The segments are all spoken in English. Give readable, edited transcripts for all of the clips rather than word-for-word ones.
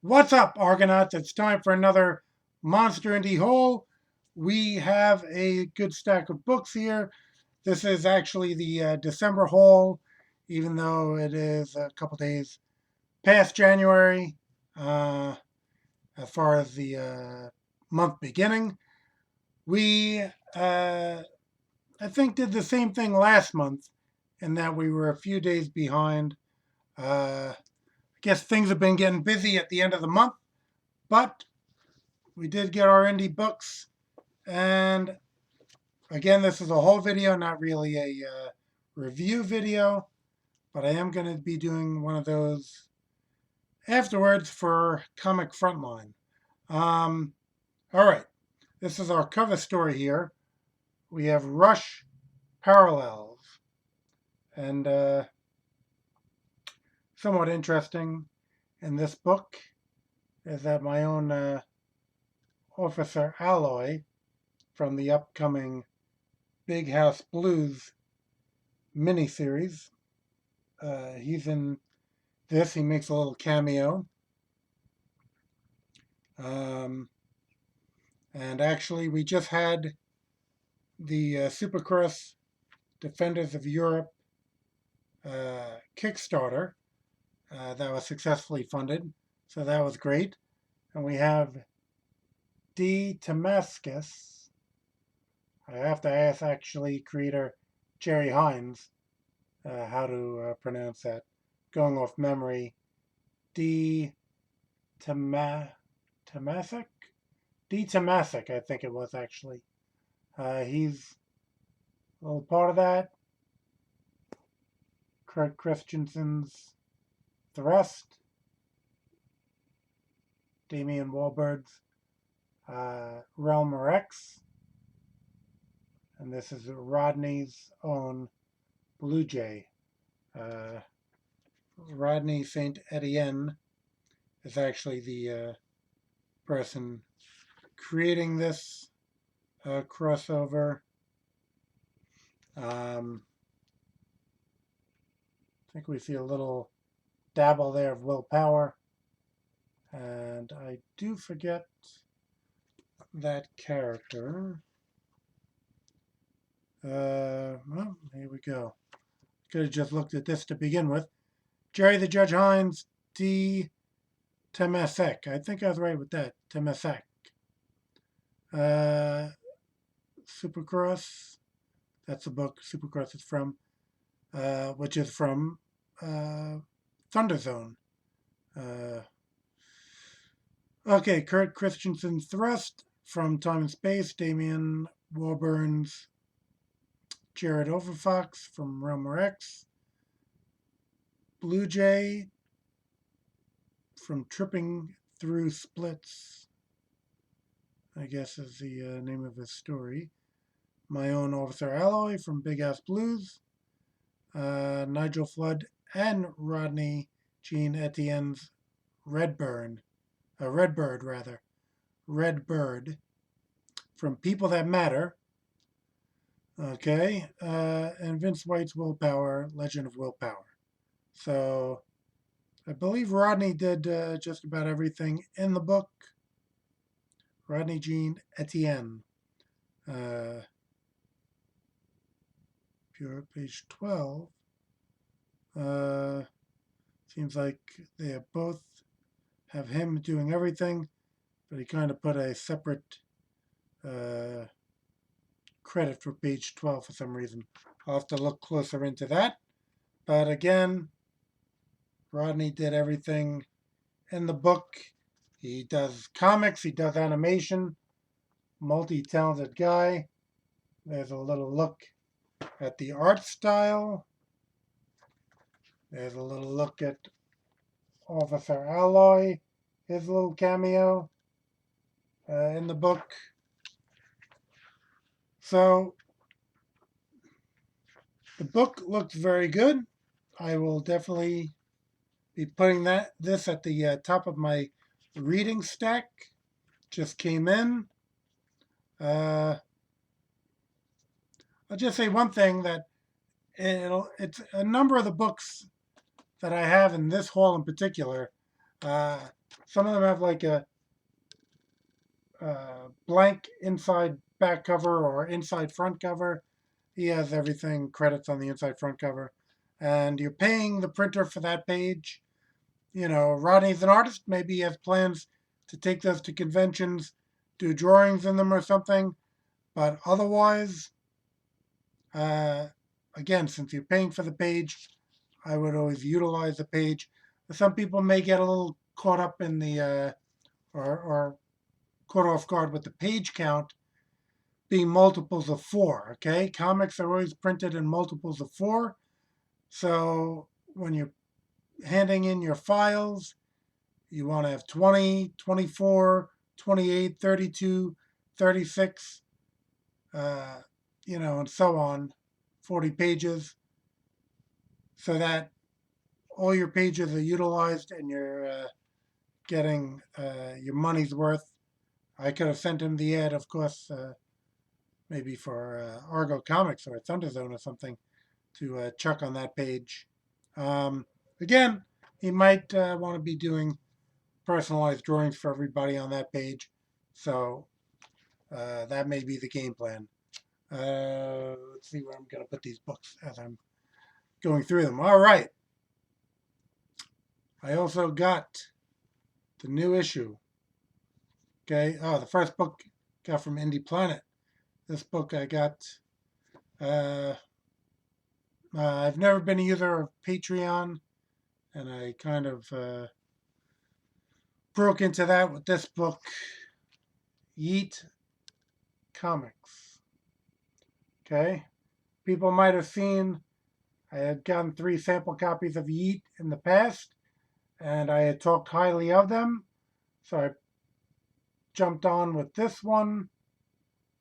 What's up, Argonauts? It's time for another Monster Indie haul. We have a good stack of books here. This is actually the December haul, even though it is a couple days past January as far as the month beginning. We, I think, did the same thing last month in that we were a few days behind. I guess things have been getting busy at the end of the month, but we did get our indie books. And again, this is a whole video, not really a review video, but I am going to be doing one of those afterwards for Comic Frontline. All right, this is our cover story here. We have Rush Parallels. And somewhat interesting in this book is that my own Officer Alloy from the upcoming Big House Blues miniseries. He's in this. He makes a little cameo. And actually, we just had the Supercross Defenders of Europe Kickstarter that was successfully funded. So that was great. And we have D. Damascus. I have to ask actually creator Jerry Hines how to pronounce that. Going off memory, D. Damascus? D. Damascus, I think it was actually. He's a little part of that. Kurt Christensen's Thrust. Damian Walberg's Realm Rex. And this is Rodney's own Blue Jay. Rodney St. Etienne is actually the person creating this crossover. I think we see a little dabble there of willpower. And I do forget that character. Well, here we go. Could have just looked at this to begin with. Jerry the Judge Hines, D. Temasek. I think I was right with that. Temasek. Supercross. That's the book Supercross is from, which is from Thunder Zone. Okay, Kurt Christensen's Thrust from Time and Space. Damian Warburton's Jared Overfox from Realm Rex. Blue Jay from Tripping Through Splits, I guess is the name of his story. My own Officer Alloy from Big Ass Blues. Nigel Flood and Rodney Jean Etienne's Redbird from People That Matter. Okay, and Vince White's Willpower, Legend of Willpower. So I believe Rodney did just about everything in the book. Rodney Jean Etienne. Pure page 12. Seems like they both have him doing everything, but he kind of put a separate credit for page 12 for some reason. I'll have to look closer into that. But again, Rodney did everything in the book. He does comics, he does animation, multi-talented guy. There's a little look at the art style. There's a little look at Officer Alloy, his little cameo in the book. So the book looks very good. I will definitely be putting this at the top of my reading stack. Just came in. I'll just say one thing, that it's a number of the books that I have in this haul in particular some of them have like a blank inside back cover or inside front cover. He has everything credits on the inside front cover. And you're paying the printer for that page. You know, Rodney's an artist. Maybe he has plans to take those to conventions, do drawings in them or something. But otherwise, uh, again, since you're paying for the page, I would always utilize the page. Some people may get a little caught up in the or caught off guard with the page count being multiples of 4. Okay, comics are always printed in multiples of 4. So when you're handing in your files, you want to have 20, 24, 28, 32, 36, and so on, 40 pages, so that all your pages are utilized and you're getting your money's worth. I could have sent him the ad, of course, maybe for Argo Comics or Thunder Zone or something to chuck on that page. Again, he might want to be doing personalized drawings for everybody on that page. So that may be the game plan. Let's see where I'm going to put these books as I'm going through them. All right. I also got the new issue. Okay. Oh, the first book got from Indie Planet. This book I got. I've never been a user of Patreon, and I kind of broke into that with this book, YEET Comics. Okay. People might have seen I had gotten 3 sample copies of YEET in the past, and I had talked highly of them. So I jumped on with this one,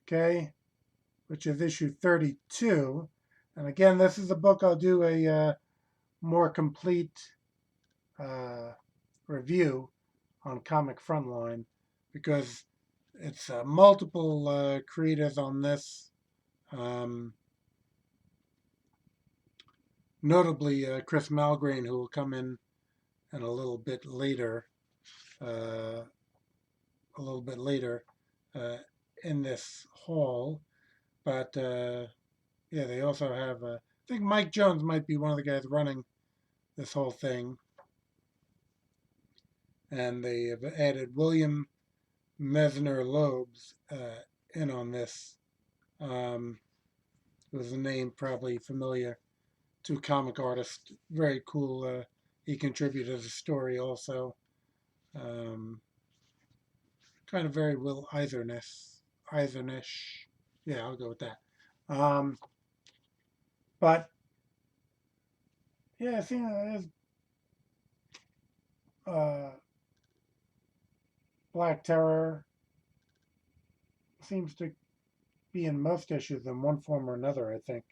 okay, which is issue 32. And again, this is a book I'll do a more complete review on Comic Frontline, because it's multiple creators on this. Notably Chris Malgrain, who will come in a little bit later, in this haul. But yeah, they also have, I think Mike Jones might be one of the guys running this whole thing. And they have added William Mesner Loebs in on this. It was a name probably familiar to comic artists. Very cool. He contributed a story also. Kind of very Will Eisner-ish. Yeah, I'll go with that. But yeah, see, there's Black Terror seems to be in most issues in one form or another, I think.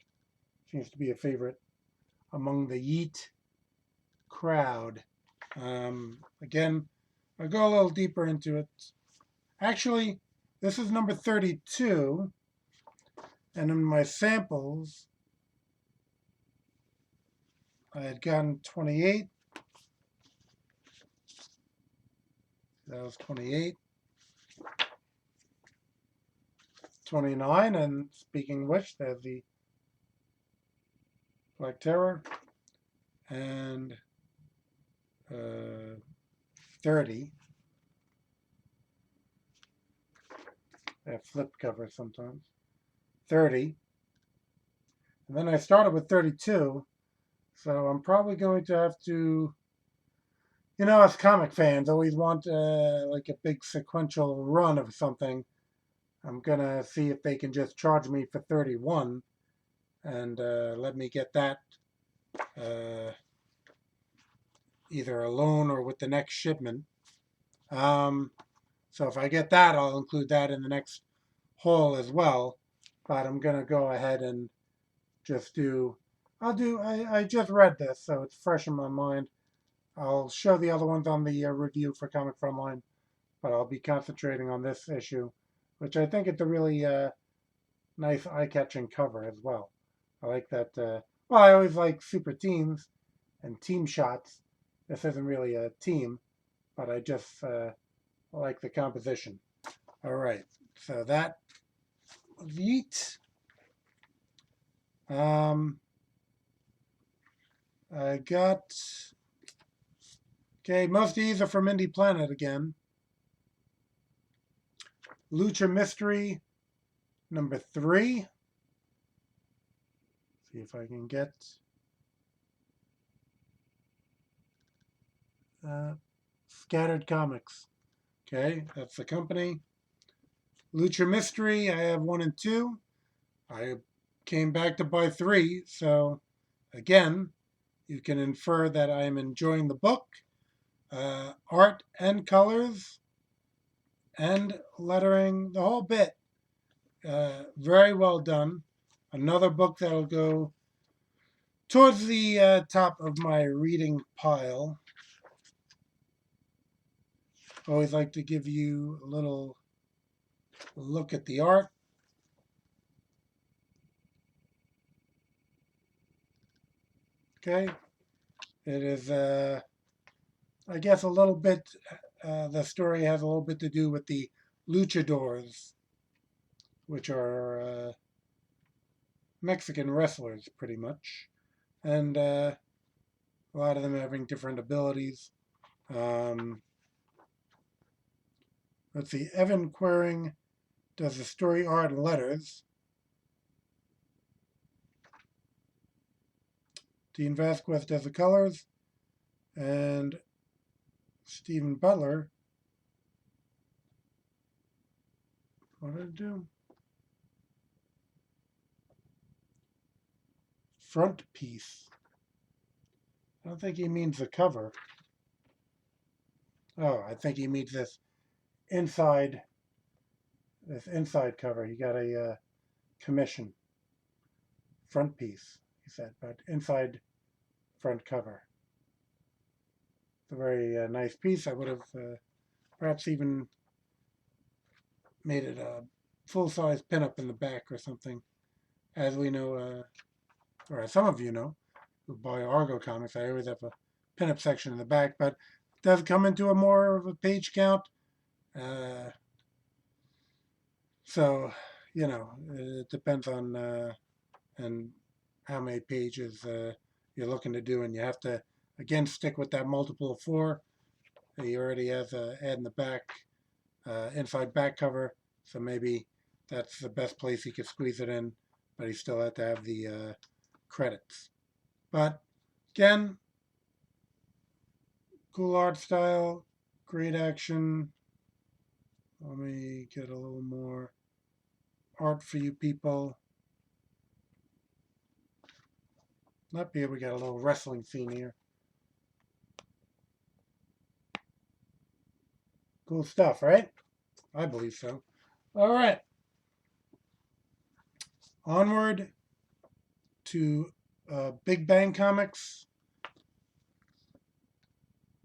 Seems to be a favorite among the YEET crowd. Again, I'll go a little deeper into it. Actually, this is number 32, and in my samples, I had gotten 28. That was 28. 29, and speaking of which, there's the Black Terror, and 30. They have flip covers sometimes. 30. And then I started with 32, so I'm probably going to have to, us comic fans always want like a big sequential run of something. I'm going to see if they can just charge me for 31 and let me get that either alone or with the next shipment. So if I get that, I'll include that in the next haul as well. But I'm going to go ahead and just I just read this, so it's fresh in my mind. I'll show the other ones on the review for Comic Frontline, but I'll be concentrating on this issue, which I think it's a really nice eye-catching cover as well. I like that. I always like super teams and team shots. This isn't really a team, but I just like the composition. All right, so that YEET. I got, okay, most of these are from Indie Planet again. Lucha Mystery #3. See if I can get Scattered Comics. Okay, that's the company. Lucha Mystery, I have 1 and 2. I came back to buy 3, so again, you can infer that I am enjoying the book. Art and colors and lettering, the whole bit. Very well done. Another book that'll go towards the top of my reading pile. Always like to give you a little look at the art. Okay, it is, I guess, a little bit, the story has a little bit to do with the Luchadors, which are Mexican wrestlers, pretty much. And a lot of them having different abilities. Let's see, Evan Quering does the story art and letters. Dean Vasquez does the colors. And Stephen Butler, what did it do? Front piece. I don't think he means the cover. Oh, I think he means this inside cover. He got a commission. Front piece, he said, but inside front cover. It's a very nice piece. I would have perhaps even made it a full-size pinup in the back or something. As we know, or as some of you know, who buy Argo comics, I always have a pinup section in the back, but it does come into a more of a page count. So, you know, it depends on and how many pages you're looking to do, and you have to, again, stick with that multiple of 4. He already has an ad in the back, inside back cover, so maybe that's the best place he could squeeze it in, but he still had to have the credits. But again, cool art style, great action. Let me get a little more art for you people. Up here we got a little wrestling scene here. Cool stuff, right? I believe so. All right. Onward to Big Bang Comics,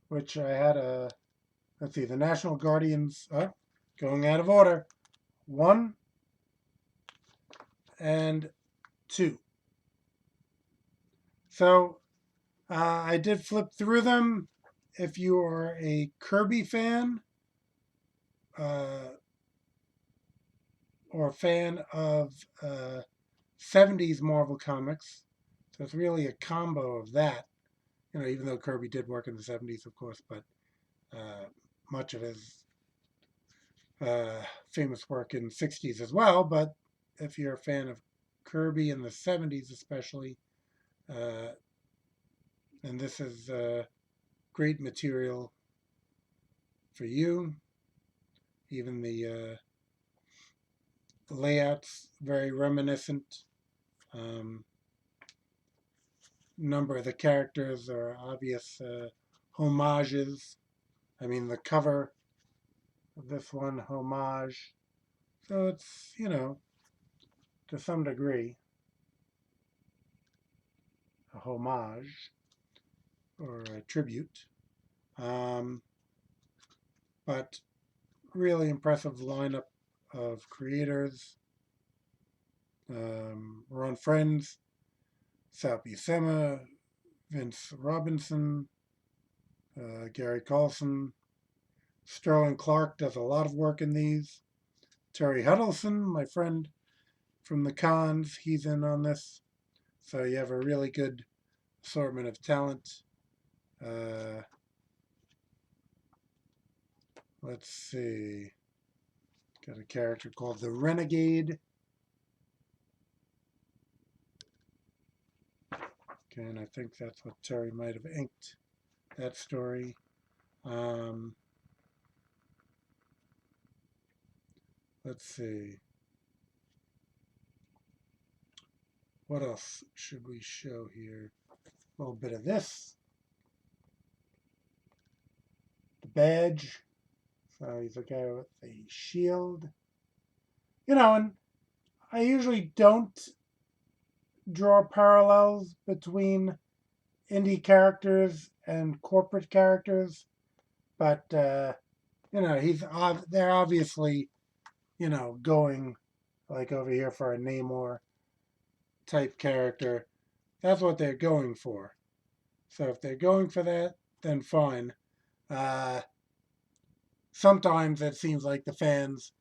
which I had a, let's see, the National Guardians, going out of order, 1 and 2. So I did flip through them. If you are a Kirby fan or a fan of 70s Marvel comics, so it's really a combo of that. You know, even though Kirby did work in the 70s, of course, but much of his famous work in the 60s as well. But if you're a fan of Kirby in the 70s especially, and this is great material for you. Even the layout's very reminiscent. Number of the characters are obvious homages. I mean, the cover of this one, homage. So it's, you know, to some degree, a homage or a tribute. But really impressive lineup of creators. Ron Friends, Sal Buscema, Vince Robinson, Gary Carlson, Sterling Clark does a lot of work in these. Terry Huddleston, my friend from the cons, he's in on this. So you have a really good assortment of talent. Let's see. Got a character called the Renegade. Okay, and I think that's what Terry might have inked that story. Let's see. What else should we show here? A little bit of this. The badge. So he's a guy with a shield. You know, and I usually don't draw parallels between indie characters and corporate characters, but you know, they're obviously, you know, going like over here for a Namor type character. That's what they're going for. So if they're going for that, then fine. Uh, Sometimes it seems like the fans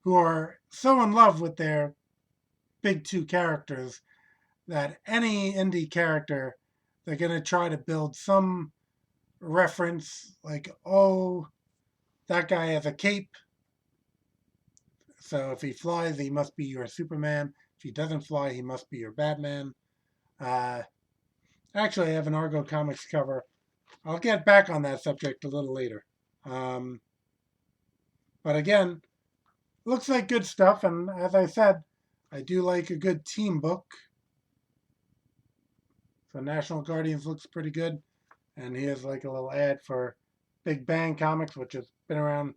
who are so in love with their big two characters that any indie character, they're going to try to build some reference like, oh, that guy has a cape. So if he flies, he must be your Superman. If he doesn't fly, he must be your Batman. Uh, Actually, I have an Argo Comics cover. I'll get back on that subject a little later. But again, looks like good stuff. And as I said, I do like a good team book. So National Guardians looks pretty good. And here's like a little ad for Big Bang Comics, which has been around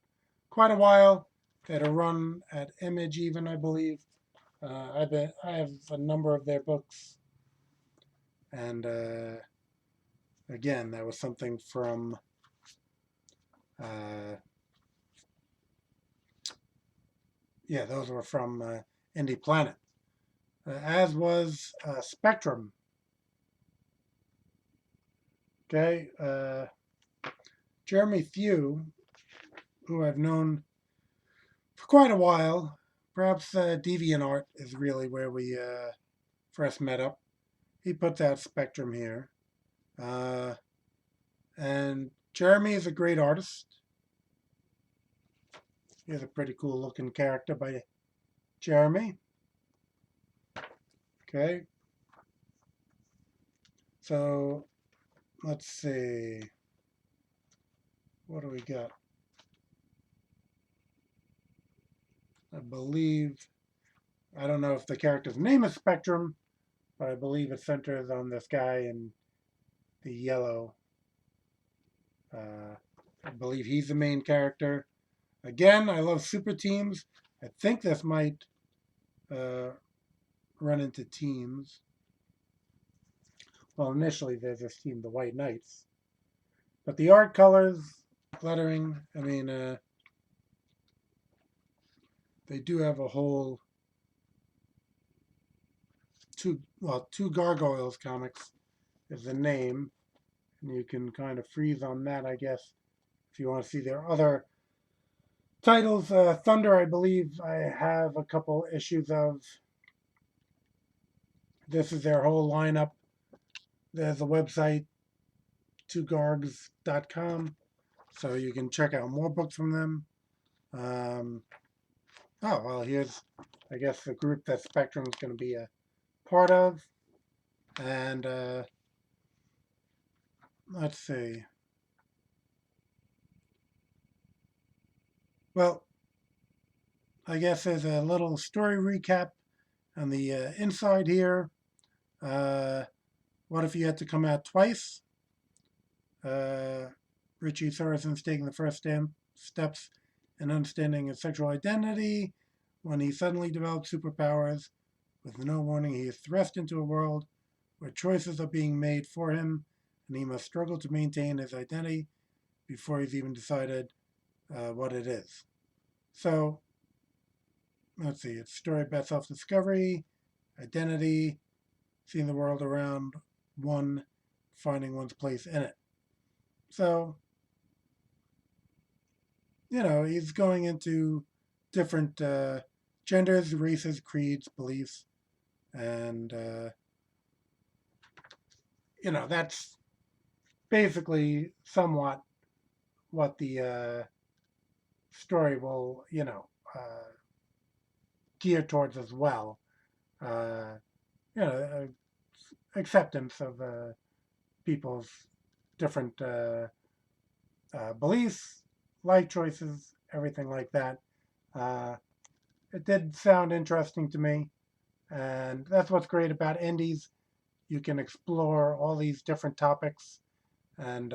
quite a while. They had a run at Image even, I believe. I have a number of their books. And again, that was something from yeah, those were from Indie Planet. As was Spectrum. Okay, Jeremy Few, who I've known for quite a while. Perhaps DeviantArt is really where we first met up. He puts out Spectrum here. And Jeremy is a great artist. Here's a pretty cool looking character by Jeremy. Okay. So let's see. What do we got? I believe, I don't know if the character's name is Spectrum, but I believe it centers on this guy in the yellow. I believe he's the main character. Again, I love super teams. I think this might run into teams. Well, initially there's this team, the White Knights. But the art colors, lettering, I mean, they do have a whole two Gargoyles comics is the name. And you can kind of freeze on that, I guess, if you want to see their other titles. Thunder, I believe I have a couple issues of. This is their whole lineup. There's a website, twogargs.com, so you can check out more books from them. Oh, well, here's, I guess, the group that Spectrum's going to be a part of. And let's see. Well, I guess there's a little story recap on the inside here. What if you had to come out twice? Richie Thorison's taking the first steps in understanding his sexual identity when he suddenly develops superpowers. With no warning, he is thrust into a world where choices are being made for him, and he must struggle to maintain his identity before he's even decided what it is. So, let's see, it's a story about self-discovery, identity, seeing the world around one, finding one's place in it. So, he's going into different genders, races, creeds, beliefs, and that's basically somewhat what the story will, gear towards as well. Uh, acceptance of people's different beliefs, life choices, everything like that. Uh, it did sound interesting to me, and that's what's great about indies. You can explore all these different topics, and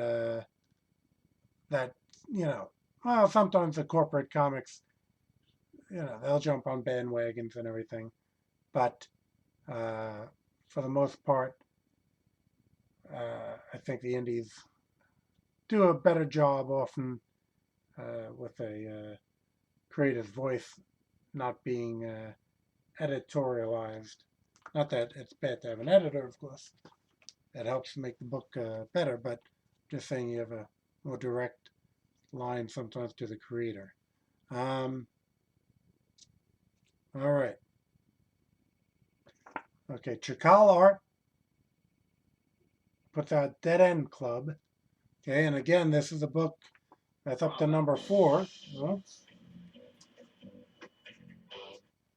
that you know, well, sometimes the corporate comics, they'll jump on bandwagons and everything, but uh, for the most part, I think the indies do a better job often with a creative voice not being editorialized. Not that it's bad to have an editor, of course. That helps make the book better, but just saying you have a more direct line sometimes to the creator. Um, all right. Okay, Chakal Art puts out Dead End Club. Okay, and again, this is a book that's up to number 4. Oh,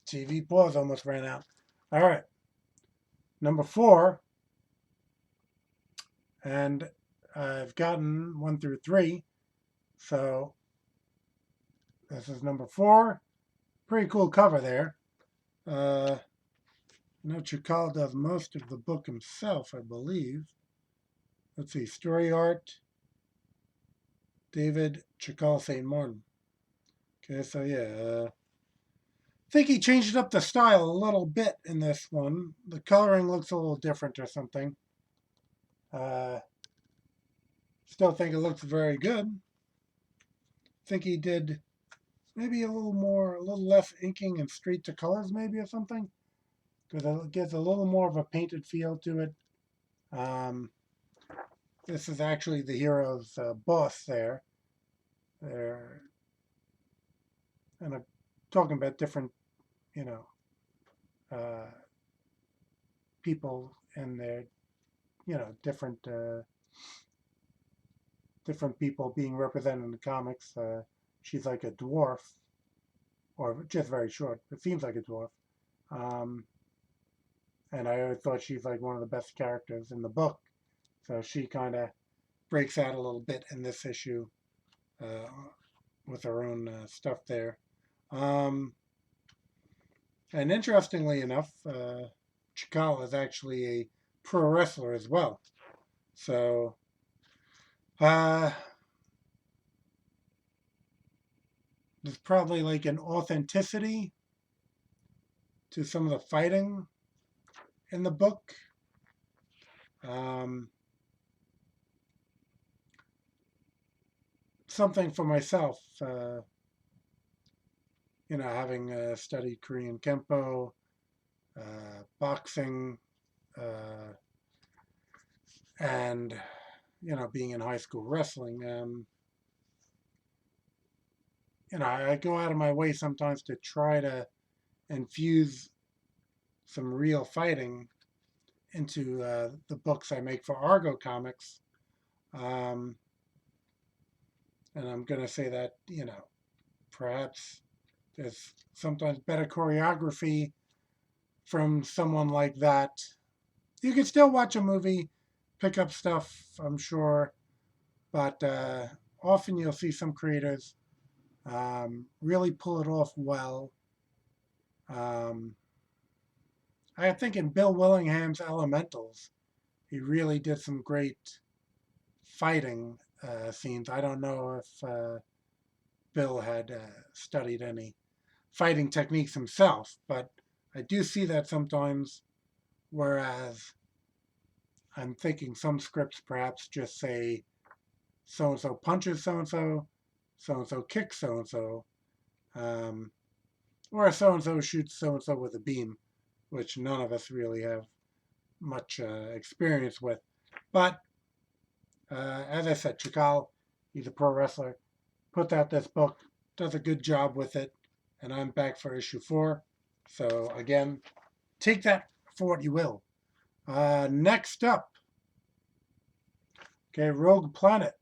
TV pause almost ran out. All right, number 4, and I've gotten 1 through 3. So this is number 4. Pretty cool cover there. Chakal does most of the book himself, I believe. Let's see, story art, David Chakal St. Martin. Okay, so yeah, I think he changed up the style a little bit in this one. The coloring looks a little different or something. Uh, Still think it looks very good. Think he did maybe a little less inking and straight to colors, maybe or something, because it gives a little more of a painted feel to it. Um, this is actually the hero's boss there. There, and I'm talking about different, you know, uh, people and their, different people being represented in the comics. She's like a dwarf, or just very short. It seems like a dwarf. Um, and I always thought she's like one of the best characters in the book. So she kind of breaks out a little bit in this issue uh, with her own stuff there. Um, and interestingly enough, Chakal is actually a pro wrestler as well. So uh, there's probably like an authenticity to some of the fighting in the book. Um, Something for myself, having studied Korean Kempo, boxing, uh, and, being in high school wrestling. I go out of my way sometimes to try to infuse some real fighting into the books I make for Argo Comics. Um, and I'm going to say that, perhaps there's sometimes better choreography from someone like that. You can still watch a movie, pick up stuff, I'm sure, but often you'll see some creators really pull it off well. Um, I think in Bill Willingham's Elementals, he really did some great fighting scenes. I don't know if Bill had studied any fighting techniques himself, but I do see that sometimes. Whereas I'm thinking some scripts perhaps just say so and so punches so and so, so and so kicks so and so, or so and so shoots so and so with a beam, which none of us really have much experience with. But as I said, Chakal, he's a pro wrestler, puts out this book, does a good job with it, and I'm back for issue 4. So again, take that for what you will. Next up, okay, Rogue Planet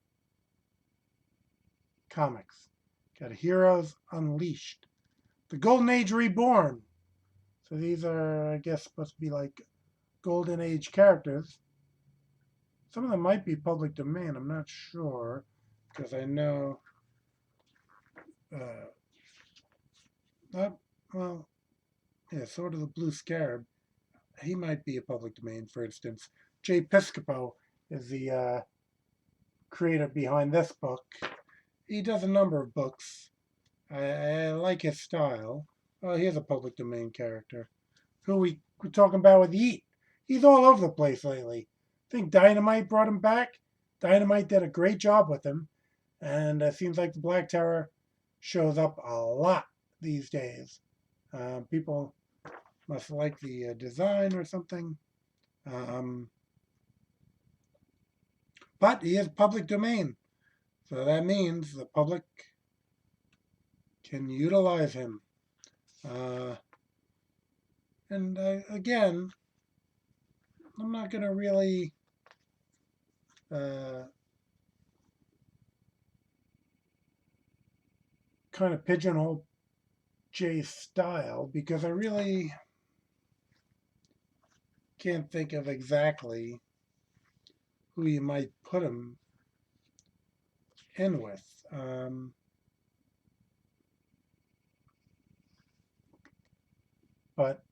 comics. Got Heroes Unleashed. The Golden Age Reborn. So these are, I guess, supposed to be like Golden Age characters. Some of them might be public domain. I'm not sure, because I know. Well, yeah, sort of the Blue Scarab. He might be a public domain, for instance. Jay Piscopo is the creator behind this book. He does a number of books. I like his style. Oh, here's a public domain character. Who we're talking about with YEET. He's all over the place lately. I think Dynamite brought him back. Dynamite did a great job with him. And it seems like the Black Terror shows up a lot these days. People must like the design or something. But he is public domain. So that means the public can utilize him. And again, I'm not going to really kind of pigeonhole Jay's style, because I really can't think of exactly who you might put him in with. But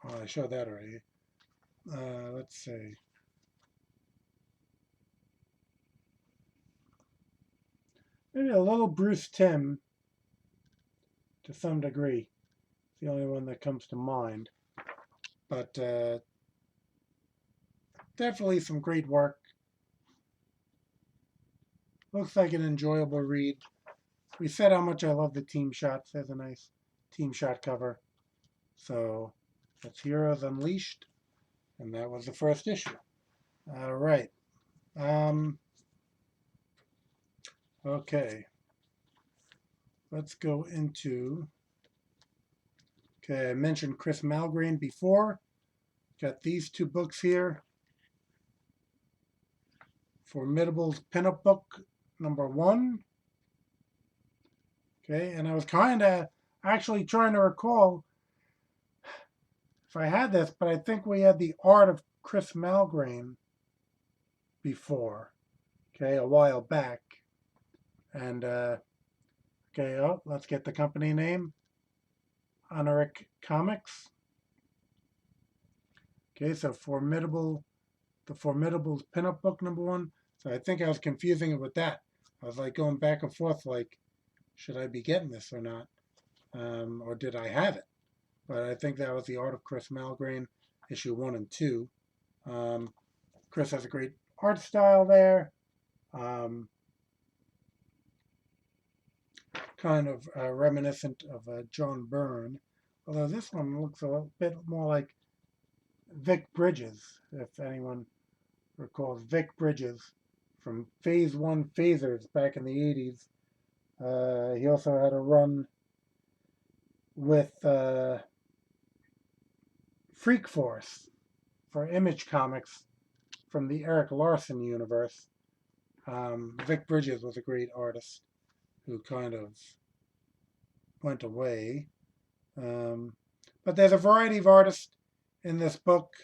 I showed that already. Let's see. Maybe a little Bruce Timm to some degree. It's the only one that comes to mind. But definitely some great work. Looks like an enjoyable read. We said how much I love the team shots. There's a nice team shot cover. So that's Heroes Unleashed. And that was the first issue. All right. Okay. Let's go into... Okay, I mentioned Chris Malgrain before. Got these 2 books here. Formidable's pinup book number 1. Okay, and I was kind of actually trying to recall if I had this, but I think we had the art of Chris Malgrain before, okay, a while back. And, okay, oh, let's get the company name. Oniric Comics. Okay, so Formidable, the Formidable's pinup book number 1. So I think I was confusing it with that. I was like going back and forth, like, should I be getting this or not? Or did I have it? But I think that was the art of Chris Malgrain, issue 1 and 2. Chris has a great art style there. Kind of reminiscent of John Byrne. Although this one looks a little bit more like Vic Bridges, if anyone recalls Vic Bridges from Phase 1 Phasers back in the 80s. He also had a run with Freak Force for Image Comics from the Eric Larson universe. Vic Bridges was a great artist who kind of went away. But there's a variety of artists in this book.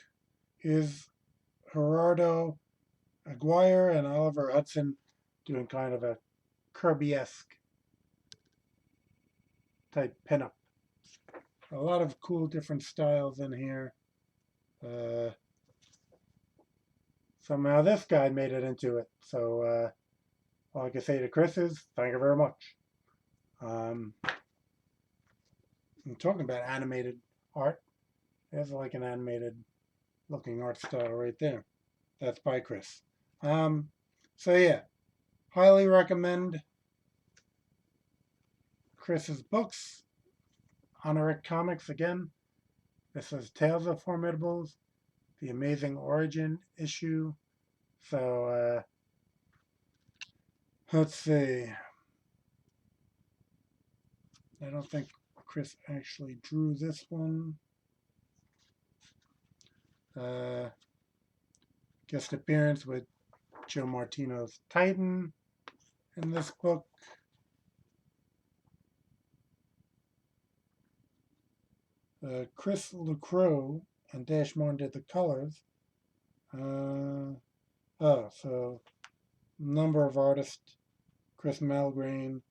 Is Gerardo Aguirre and Oliver Hudson doing kind of a Kirby-esque type pinup. A lot of cool different styles in here. Somehow this guy made it into it. So all I can say to Chris is thank you very much. I'm talking about animated art. There's like an animated looking art style right there. That's by Chris. So yeah, highly recommend Chris's books. Oniric Comics again. This is Tales of Formidables, the Amazing Origin issue. So let's see. I don't think Chris actually drew this one. Guest appearance with Joe Martino's Titan in this book. Chris LaCroix and Dash Martin did the colors. So number of artists: Chris Malgrain,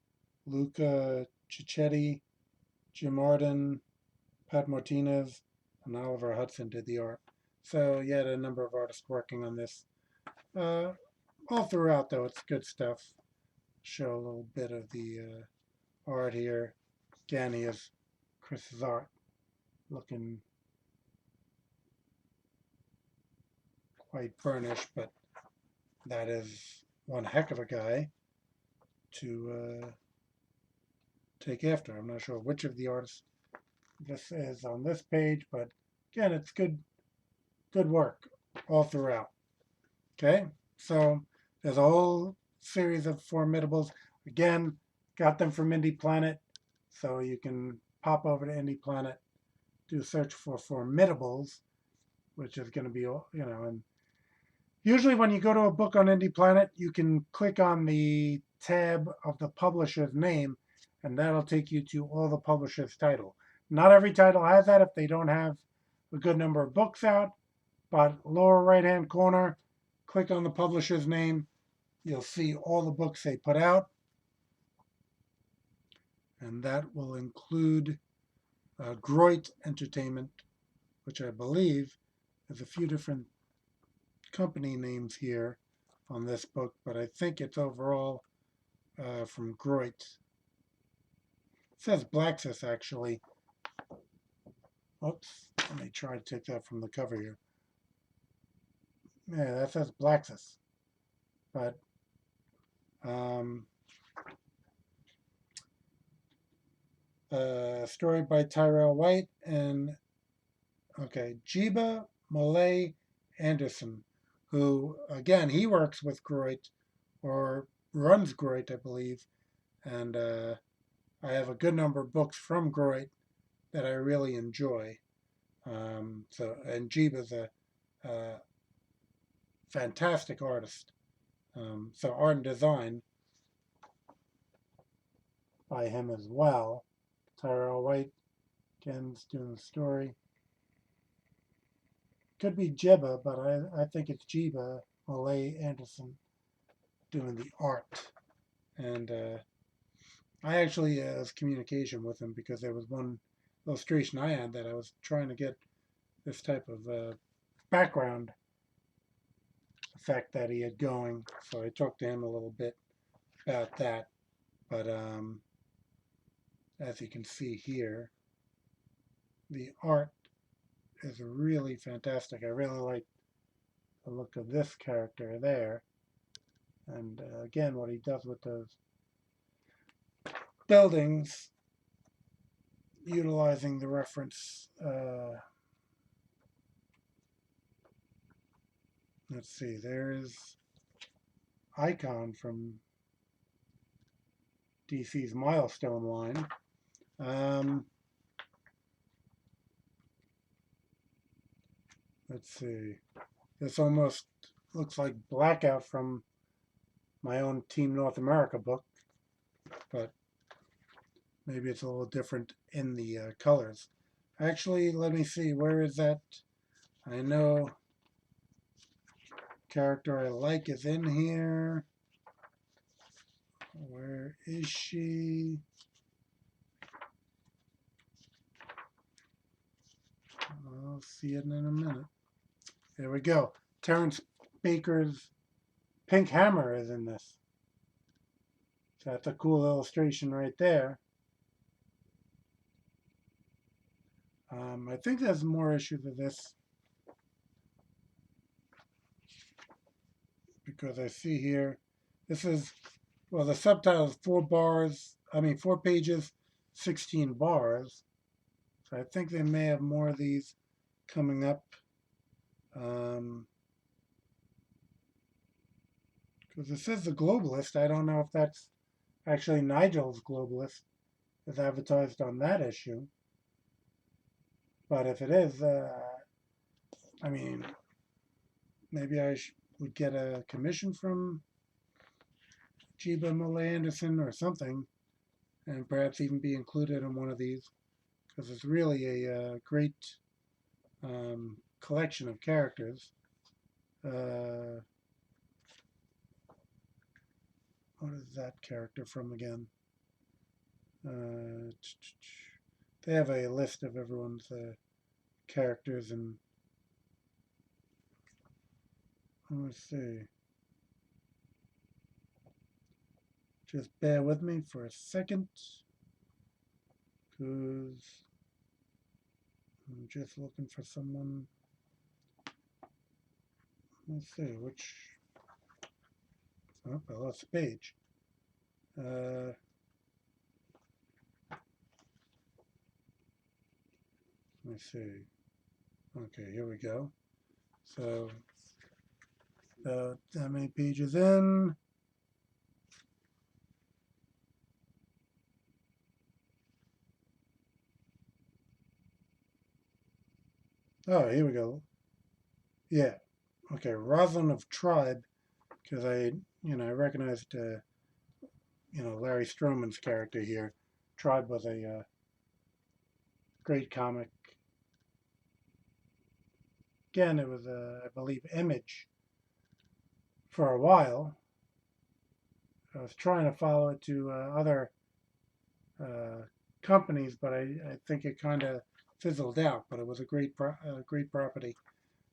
Luca Cicchetti, Jim Arden, Pat Martinez, and Oliver Hudson did the art. So you had a number of artists working on this. All throughout, though, it's good stuff. Show a little bit of the art here. Again, here's Chris's art, looking quite burnished, but that is one heck of a guy to take after. I'm not sure which of the artists this is on this page, but again, it's good work all throughout. Okay, so there's a whole series of formidables. Again, got them from Indie Planet, so you can pop over to Indie Planet, do a search for formidables, which is going to be, and usually when you go to a book on Indie Planet, you can click on the tab of the publisher's name, and that'll take you to all the publisher's title. Not every title has that if they don't have a good number of books out, but lower right-hand corner, click on the publisher's name. You'll see all the books they put out. And that will include Groit Entertainment, which I believe has a few different company names here on this book, but I think it's overall from Groit. It says Blaxis, actually. Oops, let me try to take that from the cover here. Yeah, that says Blaxis. But story by Tyrell White and Jiba Malay Anderson, who again he works with Groit or runs Groit, I believe, and I have a good number of books from Groit that I really enjoy. And Jiba's a fantastic artist. So art and design by him as well. Tyrell White, again, is doing the story. Could be Jiba, but I think it's Jiba Malay Anderson doing the art. And I actually was communication with him because there was one illustration I had that I was trying to get this type of background effect that he had going. So I talked to him a little bit about that. But as you can see here, the art is really fantastic. I really like the look of this character there. And again, what he does with those buildings, utilizing the reference. Let's see, there's Icon from DC's Milestone line. Let's see, this almost looks like Blackout from my own Team North America book, but maybe it's a little different in the colors. Actually, let me see, where is that? I know character I like is in here. Where is she? I'll see it in a minute. There we go. Terrence Baker's Pink Hammer is in this. So that's a cool illustration right there. I think there's more issues of this because I see here, this is, well, the subtitle is 4 pages, 16 bars. So I think they may have more of these coming up. Because it says The Globalist. I don't know if that's actually Nigel's Globalist. is advertised on that issue. But if it is, I mean, maybe I would get a commission from Jiba Malay Anderson or something, and perhaps even be included in one of these, because it's really a great collection of characters. What is that character from again? They have a list of everyone's characters, and let's see. Just bear with me for a second, because I'm just looking for someone. Let's see, which... Oh, I lost the page. Let me see. Okay, here we go. So, how many pages in? Oh, here we go. Yeah. Okay, Rosalind of Tribe, because I recognized, Larry Stroman's character here. Tribe was a great comic. Again, it was, I believe, Image for a while. I was trying to follow it to other companies, but I think it kind of fizzled out. But it was a great property.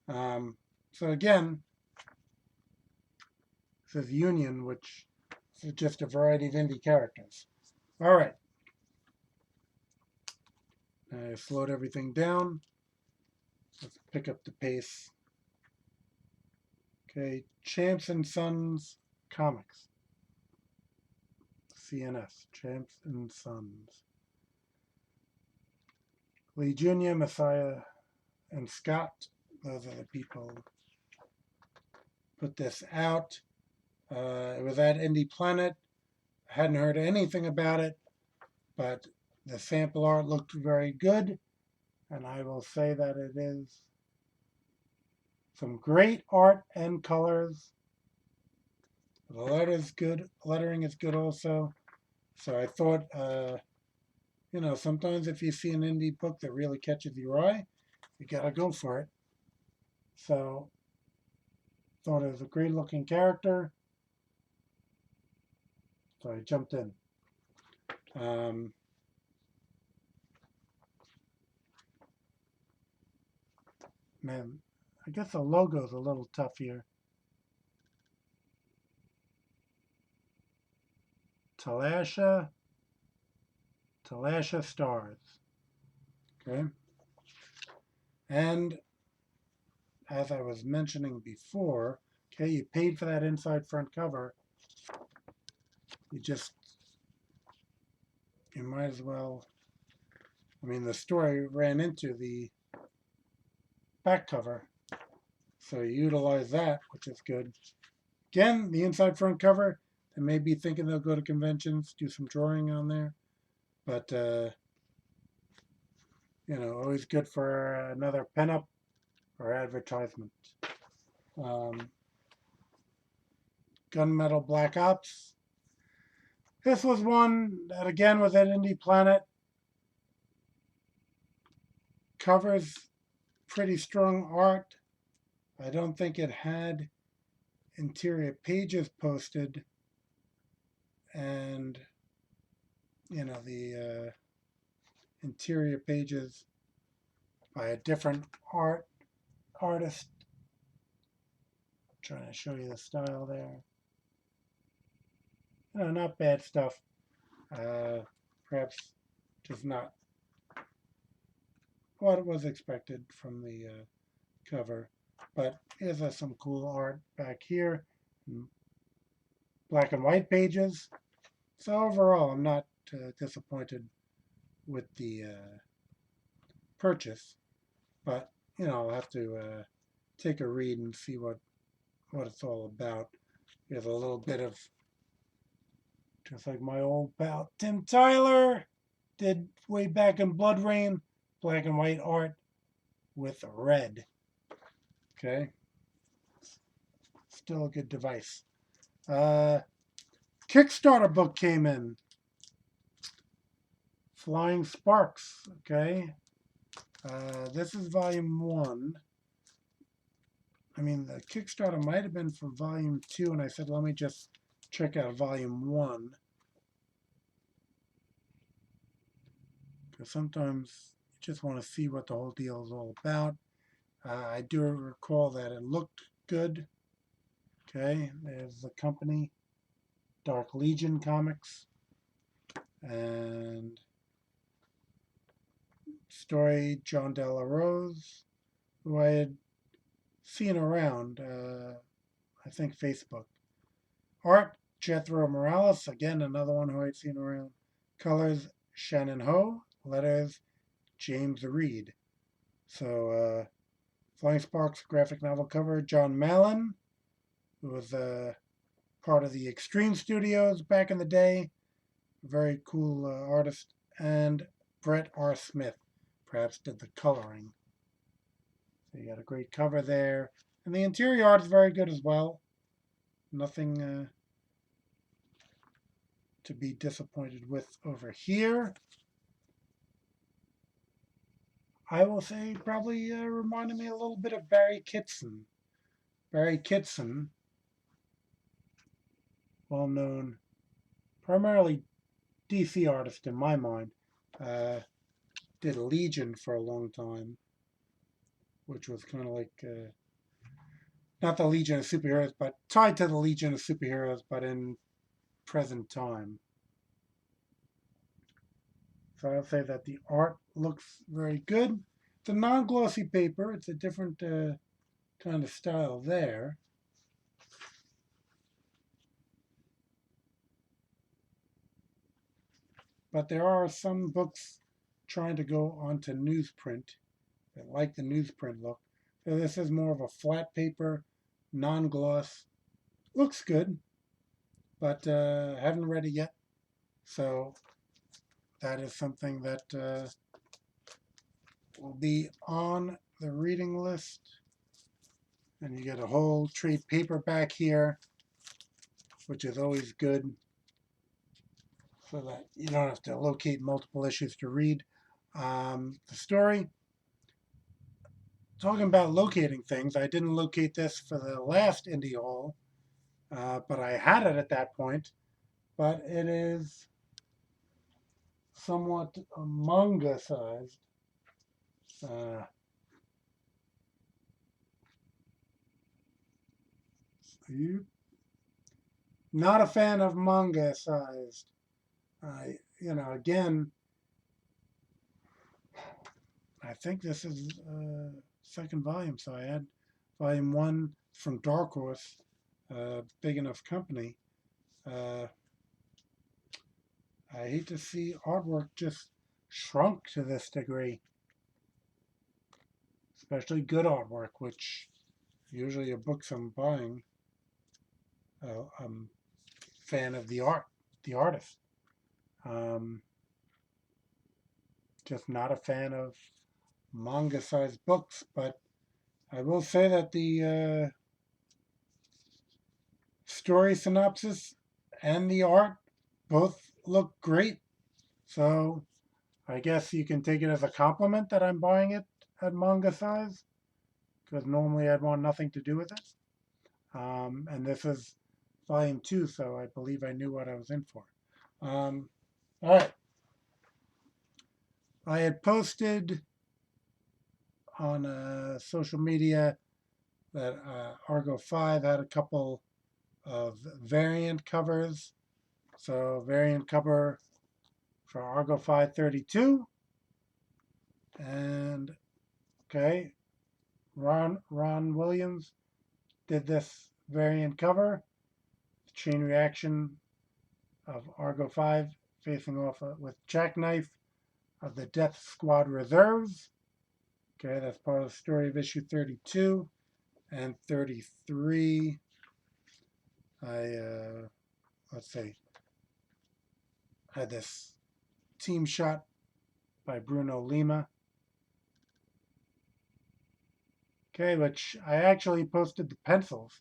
So again, this is Union, which is just a variety of indie characters. All right. I slowed everything down. Let's pick up the pace. Okay, Champs-N-Sons Comics. CNS, Champs-N-Sons. Lee Jr., Messiah, and Scott. Those are the people who put this out. It was at Indie Planet. I hadn't heard anything about it, but the sample art looked very good, and I will say that it is some great art and colors. The lettering is good also. So I thought, sometimes if you see an indie book that really catches your eye, you gotta go for it. So thought it was a great looking character. So I jumped in. Man, I guess the logo's a little tough here. Thalia Stars. Okay. And as I was mentioning before, okay, you paid for that inside front cover. You might as well, the story ran into the back cover. So you utilize that, which is good. Again, the inside front cover, they may be thinking they'll go to conventions, do some drawing on there. But, always good for another pinup or advertisement. Gunmetal Black Ops. This was one that, again, was at Indie Planet. Covers pretty strong art. I don't think it had interior pages posted, and the interior pages by a different artist. I'm trying to show you the style there. Not bad stuff. Perhaps just not what was expected from the cover. But here's some cool art back here. Black and white pages. So overall, I'm not disappointed with the purchase. But, I'll have to take a read and see what it's all about. There's a little bit of, just like my old pal Tim Tyler, did way back in Blood Rain, black and white art with red. Okay, still a good device. Kickstarter book came in. Flying Sparks. Okay, this is volume 1. I mean, the Kickstarter might have been for volume 2, and I said, let me just check out volume 1. Because sometimes you just want to see what the whole deal is all about. I do recall that it looked good. Okay, there's the company, Dark Legion Comics. And story, John Della Rose, who I had seen around, I think Facebook. Art, Jethro Morales, again, another one who I'd seen around. Colors, Shannon Ho. Letters, James Reed. So, Flying Sparks graphic novel cover, John Mallon, who was part of the Extreme Studios back in the day. Very cool artist. And Brett R. Smith, perhaps did the coloring. So you got a great cover there. And the interior art is very good as well. Nothing to be disappointed with over here. I will say probably reminded me a little bit of Barry Kitson. Barry Kitson, well known, primarily DC artist in my mind, did Legion for a long time, which was kind of like, not the Legion of Superheroes, but tied to the Legion of Superheroes, but in present time. So I'll say that the art looks very good. It's a non-glossy paper. It's a different kind of style there. But there are some books trying to go onto newsprint that like the newsprint look. So this is more of a flat paper, non-gloss. Looks good, but haven't read it yet. So that is something that will be on the reading list. And you get a whole trade paperback here, which is always good, so that you don't have to locate multiple issues to read. The story, talking about locating things, I didn't locate this for the last indie haul, but I had it at that point. But it is somewhat manga sized. Not a fan of manga sized. Again, I think this is second volume, so I had volume 1 from Dark Horse, big enough company. I hate to see artwork just shrunk to this degree, especially good artwork, which usually are books I'm buying. I'm a fan of the art, the artist. Just not a fan of manga-sized books, but I will say that the story synopsis and the art both look great. So I guess you can take it as a compliment that I'm buying it at manga size, because normally I'd want nothing to do with it. And this is volume 2, so I believe I knew what I was in for. All right. I had posted on social media that Argo 5 had a couple of variant covers. So variant cover for Argo 532. And okay, Ron Williams did this variant cover. Chain reaction of Argo 5 facing off with Jackknife of the Death Squad Reserves. Okay, that's part of the story of issue 32 and 33. Let's see, had this team shot by Bruno Lima. Okay, which I actually posted the pencils,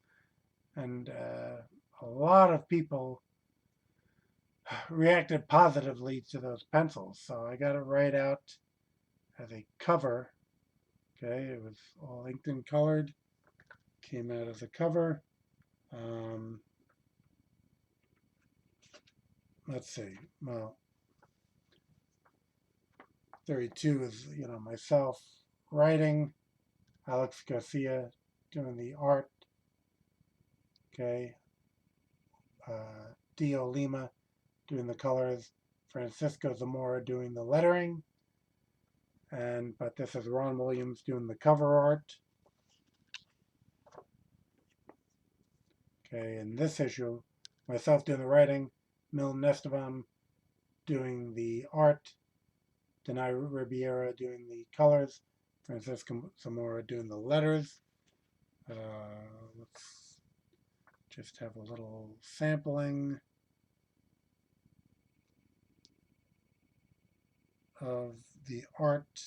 and a lot of people reacted positively to those pencils. So I got it right out as a cover. Okay, it was all inked and colored. Came out as a cover. Let's see. Well, 32 is, myself writing, Alex Garcia doing the art. Okay. Dio Lima doing the colors, Francisco Zamora doing the lettering, but this is Ron Williams doing the cover art. Okay, in this issue, myself doing the writing, Milton Esteban doing the art, Denai Ribiera doing the colors, Francisco Zamora doing the letters. Let's just have a little sampling of the art.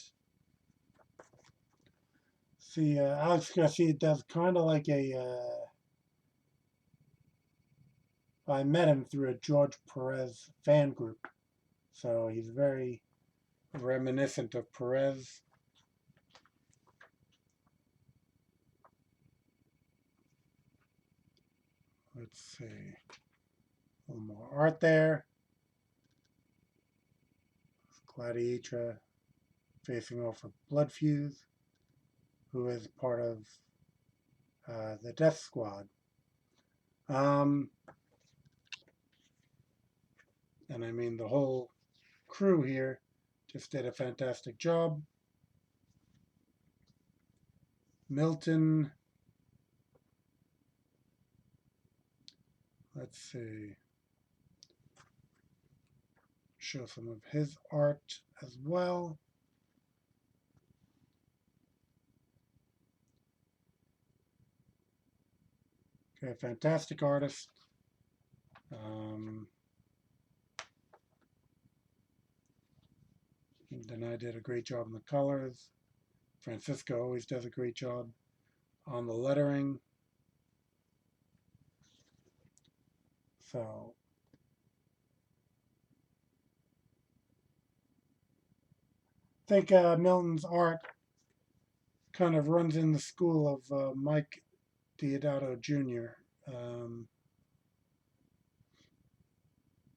See, Alex Garcia does kind of like I met him through a George Perez fan group. So he's very reminiscent of Perez. Let's see. A little more art there. Gladiatra facing off with Bloodfuse, who is part of the Death Squad. And I mean, the whole crew here just did a fantastic job. Milton, let's see, show some of his art as well. Okay, fantastic artist. Then I did a great job on the colors. Francisco always does a great job on the lettering. So I think Milton's art kind of runs in the school of Mike Deodato Jr.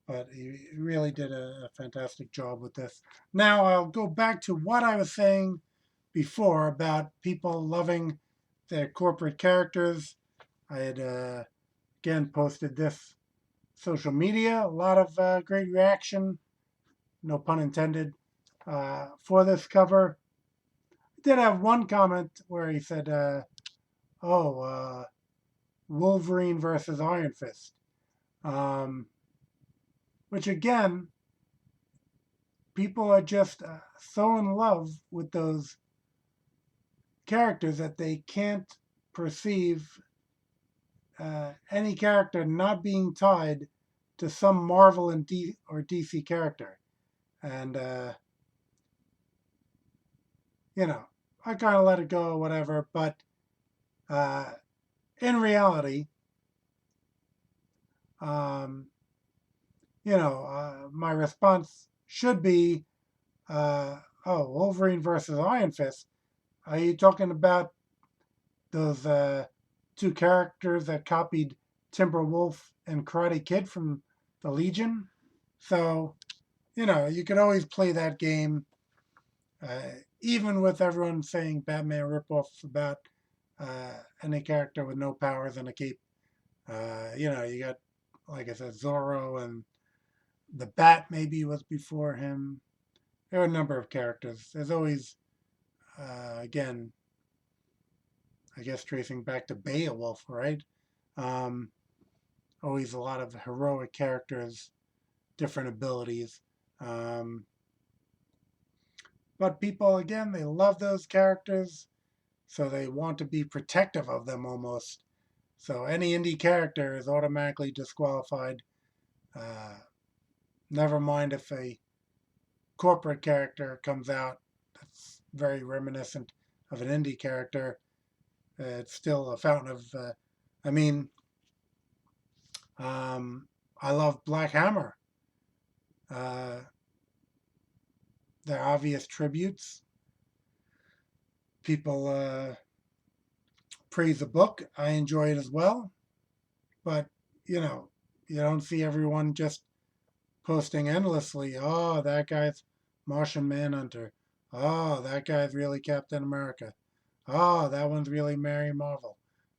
But he really did a fantastic job with this. Now I'll go back to what I was saying before about people loving their corporate characters. I had again posted this social media, a lot of great reaction, no pun intended, for this cover. I did have one comment where he said, Wolverine versus Iron Fist. Which again, people are just so in love with those characters that they can't perceive any character not being tied to some Marvel and or DC character. And, I kind of let it go or whatever, but in reality, my response should be, Wolverine versus Iron Fist. Are you talking about those two characters that copied Timberwolf and Karate Kid from the Legion? So, you could always play that game, even with everyone saying Batman ripoffs about any character with no powers and a cape. You got, like I said, Zorro, and the Bat maybe was before him. There are a number of characters. There's always, again, I guess tracing back to Beowulf, right? Always a lot of heroic characters, different abilities. But people, again, they love those characters, so they want to be protective of them almost. So any indie character is automatically disqualified. Never mind if a corporate character comes out that's very reminiscent of an indie character, it's still a fountain of. I mean, I love Black Hammer. Uh, they're obvious tributes. People praise the book. I enjoy it as well. But, you know, you don't see everyone just posting endlessly. Oh, that guy's Martian Manhunter. Oh, that guy's really Captain America. Oh, that one's really Mary Marvel.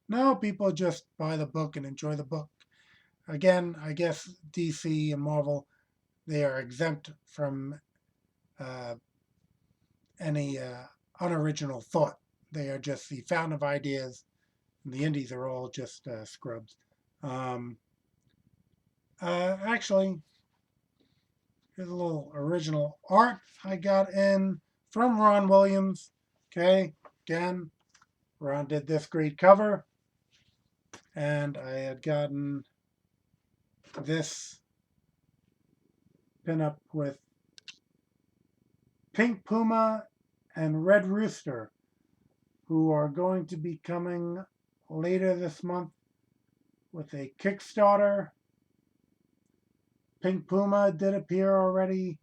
No, people just buy the book and enjoy the book. Again, I guess DC and Marvel, they are exempt from uh, any unoriginal thought. They are just the fountain of ideas. And the indies are all just scrubs. Um, Actually, here's a little original art I got in from Ron Williams. Okay, again, Ron did this great cover, and I had gotten this pinup with Pink Puma and Red Rooster, who are going to be coming later this month with a Kickstarter. Pink Puma did appear already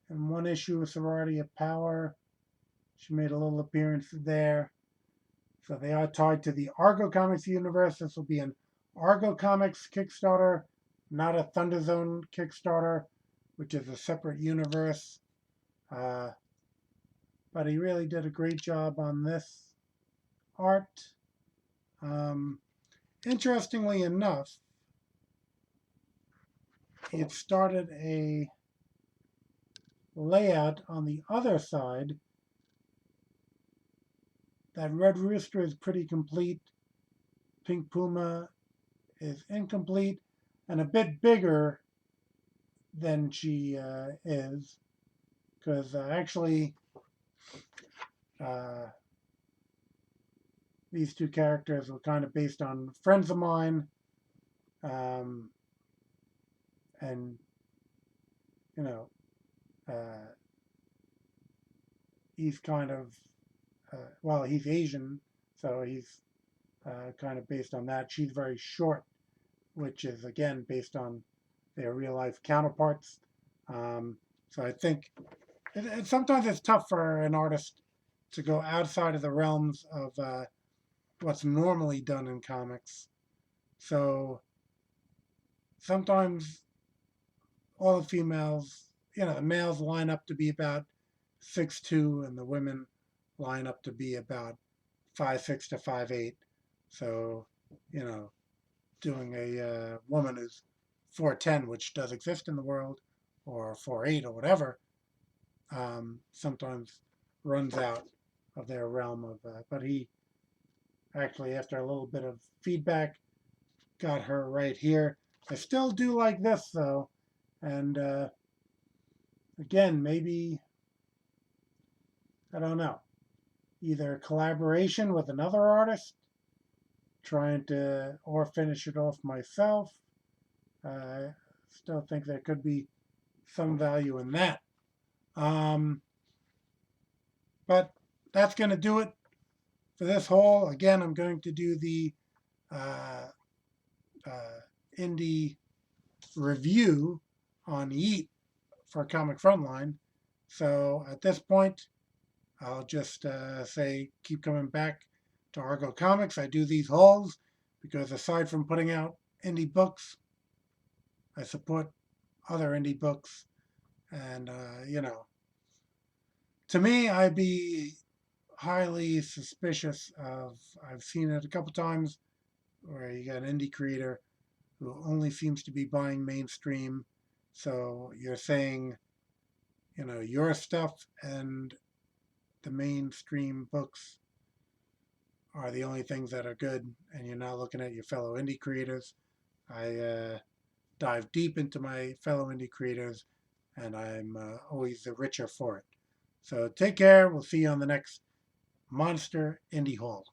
in one issue of Sorority of Power. She made a little appearance there. So they are tied to the Argo Comics universe. This will be an Argo Comics Kickstarter, not a Thunder Zone Kickstarter, which is a separate universe. But he really did a great job on this art. Interestingly enough, he had started a layout on the other side. That Red Rooster is pretty complete. Pink Puma is incomplete and a bit bigger than she is, because actually these two characters were kind of based on friends of mine, and you know, he's kind of well, he's Asian, so he's kind of based on that. She's very short, which is again based on their real life counterparts. So I think sometimes it's tough for an artist to go outside of the realms of what's normally done in comics. So sometimes all the females, the males line up to be about 6'2", and the women line up to be about 5'6" to 5'8". So, doing a woman who's 4'10", which does exist in the world, or 4'8", or whatever, sometimes runs out of their realm of. But he actually, after a little bit of feedback, got her right here. I still do like this though, and again, maybe I don't know, either collaboration with another artist, trying to, or finish it off myself. I still think there could be some value in that. But that's going to do it for this haul. Again, I'm going to do the indie review on YEET for Comic Frontline. So at this point, I'll just say keep coming back to Argo Comics. I do these hauls because aside from putting out indie books, I support other indie books. And, to me, I'd be highly suspicious of, I've seen it a couple times where you got an indie creator who only seems to be buying mainstream. So you're saying, your stuff and the mainstream books are the only things that are good, and you're not looking at your fellow indie creators. I dive deep into my fellow indie creators, and I'm always the richer for it. So take care. We'll see you on the next Monster Indie Haul.